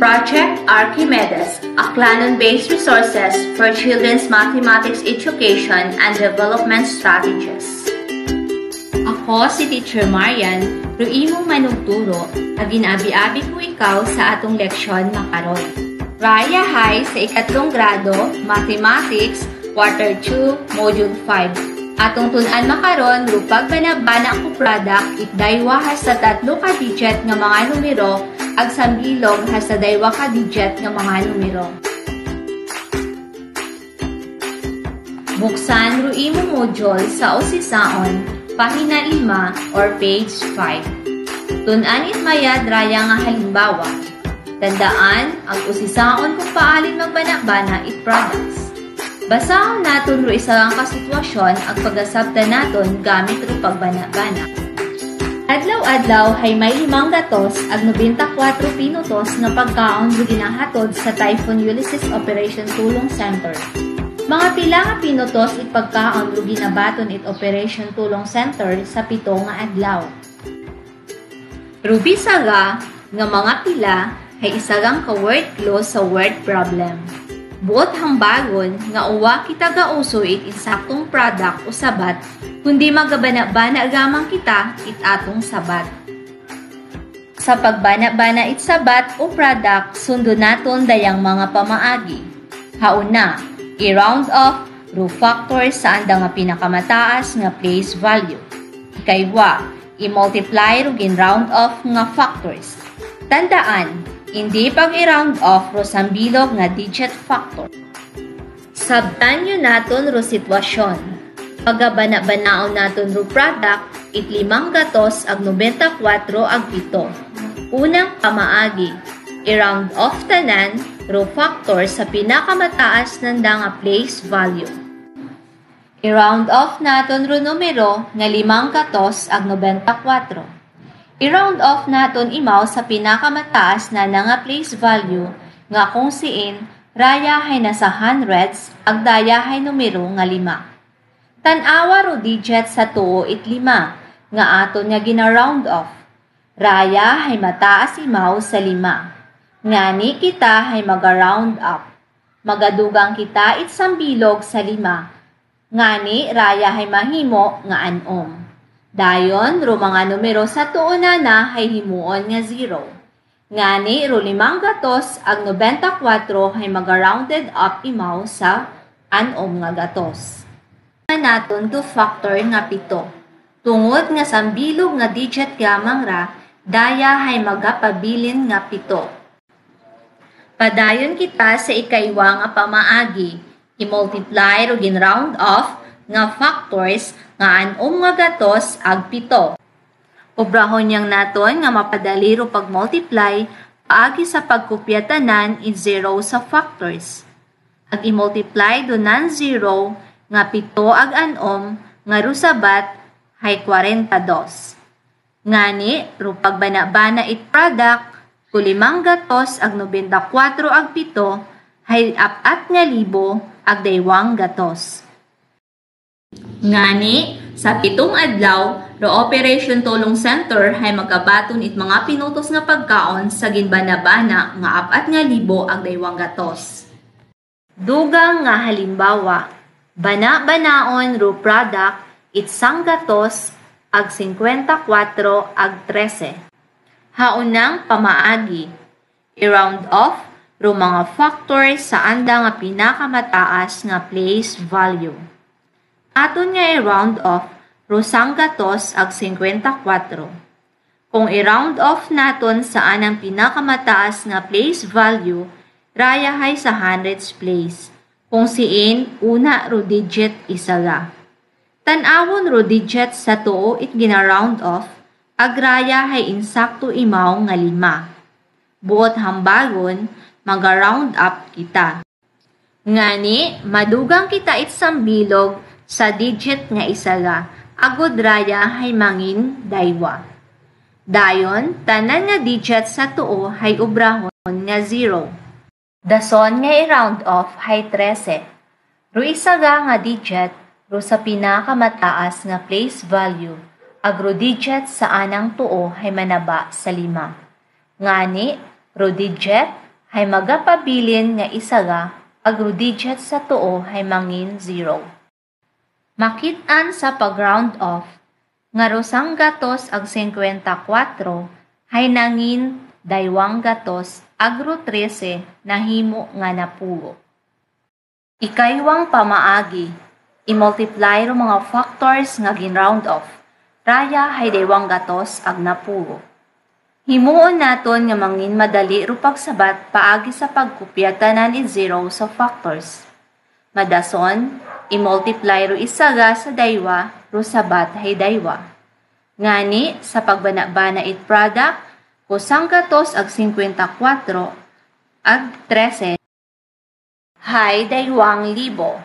Project Archimedes, a Canon-based resources for children's mathematics education and development strategies. Ako si Teacher Marian, ruimo manugturo, na ginabi-abi ko ikaw sa atong leksyon makaron. Raya High sa ikatlong grado, Mathematics, Quarter 2, Module 5. Atong tun-an makaron, rupag banabana ko product, itdaywa sa 3 ka digit nga mga numero, ag sambilog sa 2 ka digit nga mga numero. Buksan ruimo module sa usisaon, pahina 5 or page 5. Tun-an itmayad raya nga halimbawa. Tandaan, ang usisaon kung paalin magbana-bana it products. Basahon naton ro isa ang kasitwasyon ang pag-asabta naton gamit ro pagbana-bana. Adlaw-adlaw hay may 5 gatos ag 94 pinutos nga pagkaon ro ginahatod sa Typhoon Ulysses Operation Tulong Center. Mga pila nga pinutos it pagkaon ro ginabaton it Operation Tulong Center sa 7 nga adlaw. Rubi saga nga mga pila hay isagang ka-word close sa word problem. Buot hambagon nga uwa kita gauso it insaktong product o sabat, kundi magabana-bana gamang kita it atong sabat. Sa pagbana-bana it sabat o product, sundo naton dayang mga pamaagi. Hauna, i-round off ro factor sa anda nga pinakamataas nga place value. Ikaywa, i-multiply ro gin-round off nga factors. Tandaan, hindi pag i-round off ro sambilog nga digit factor. Sabtan nyo naton ro sitwasyon. Pagabana-banaon naton ro product, it 5 gatos ag 94 ag 7. Unang pamaagi, i-round off tanan ro factor sa pinakamataas nanda nga place value. I-round off naton ro numero nga 5 gatos ag 94. I-round off naton imaw sa pinakamataas na nga place value nga kung siin raya hay nasa hundreds ag daya hay numero nga 5. Tan-awa ro digit sa tuo it 5 nga aton nga gina-round off. Raya hay mataas imaw sa 5. Ngani kita hay maga-round up. Magadugang kita it sambilog sa 5. Ngani raya hay mahimo nga anom. Dayon, ro mga numero sa tuon na hay himuon nga 0. Ngani, ro 5 gatos ag 94 hay maga-rounded up imaw sa anom nga gatos. Naton to factor nga 7. Tungod nga sambilog nga digit gamang ra, daya hay magapabilin nga 7. Padayon kita sa ikaywa nga pamaagi, i-multiply ro gin-round off nga factors nga anom nga gatos ag 7. Obrahon yang naton nga mapadali ro pag-multiply paagi sa pagkopya tanan in 0 sa factors. Ag i-multiply do nan 0 nga 7 ag anom nga ro sabat hay 42. Ngani ro pagbana-bana it product ko 5 gatos ag 94 ag 7 hay 4,000 ag 2 gatos. Ngani, sa 7 adlaw, ro Operation Tulong Center hay magabaton it mga pinutos nga pagkaon sa ginbana-bana nga 4,000 ag 2 gatos. Dugang nga halimbawa, bana-banaon ro product it 1 gatos ag 54 ag 13. Haunang pamaagi, i-round off ro mga factors sa anda nga pinakamataas nga place value. Aton nga i-round off ro 1 gatos ag 54. Kung i-round off naton sa anang pinakamataas nga place value, raya hay sa hundreds place. Kung siin, una ro digit isaga. Tan-awon ro digit sa tuo it gina-round off, ag raya hay insakto imaw nga 5. Buot hambagon, maga-round up kita. Ngani, madugang kita it sambilog sa digit nga isaga, agod raya hay mangin daywa. Dayon, tanan nga digit sa tuo hay obrahon nga 0. Dason nga i-round off hay 13. Ro isaga nga digit, ro sa pinakamataas nga place value, agro digit sa anang tuo hay manaba sa 5. Ngani, ro digit hay magapabilin nga isaga agro-digit sa tuo hay mangin 0. Makit-an sa pag-round off, nga rosang gatos ag 54 hay nangin daywang gatos agro 13 na himo nga napulo. Ikaywang pamaagi, i-multiply ro mga factors nga gin-round off, raya hay daywang gatos ag napulo. Himuon naton nga mangin madali ro pagsabat paagi sa pagkopya tanan i 0 sa factors. Madason, i-multiply ro isaga sa daywa ro sabat hay daywa. Ngani sa pagbana-bana it product, kusang gatos ag 54 ag 13 hay daywang libo.